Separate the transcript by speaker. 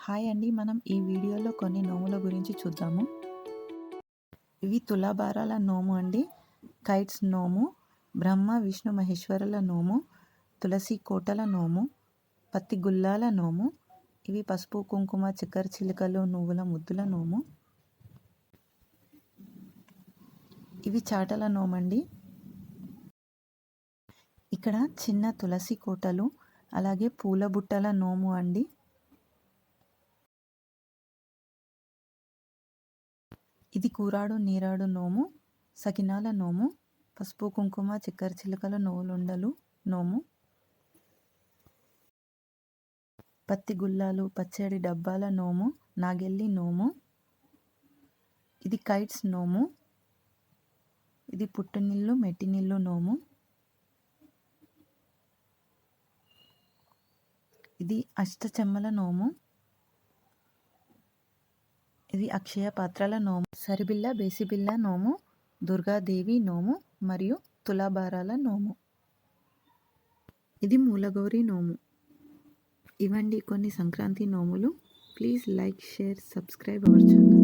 Speaker 1: Hi అండి. మనం ఈ వీడియోలో కొన్ని నోముల గురించి చూద్దాము. ఇవి తులాభారాల నోము అండి. కైట్స్ నోము, బ్రహ్మ విష్ణు మహేశ్వరుల నోము, తులసి కోటల నోము, పత్తి గుల్లాల నోము, ఇవి పసుపు కుంకుమ చక్కెర చిలుకలు నువ్వుల ముద్దుల నోము, ఇవి చాటల నోమండి. ఇక్కడ చిన్న తులసి కోటలు, అలాగే పూల బుట్టల నోము అండి. ఇది కూరాడు నీరాడు నోము, సకినాల నోము, పసుపు కుంకుమ చక్కెర చిలుకల నువ్వులుండలు నోము, పత్తి గుల్లాలు పచ్చడి డబ్బాల నోము, నాగెల్లి నోము, ఇది కైట్స్ నోము, ఇది పుట్టినిల్లు మెట్టినిల్లు నోము, ఇది అష్టచెమ్మల నోము, ఇది అక్షయ పాత్రల నోము, సరిబిల్ల బేసిబిల్ల నోము, దుర్గాదేవి నోము మరియు తులాభారాల నోము, ఇది మూలగౌరి నోము. ఇవండి కొన్ని సంక్రాంతి నోములు. Please like, share, subscribe our channel.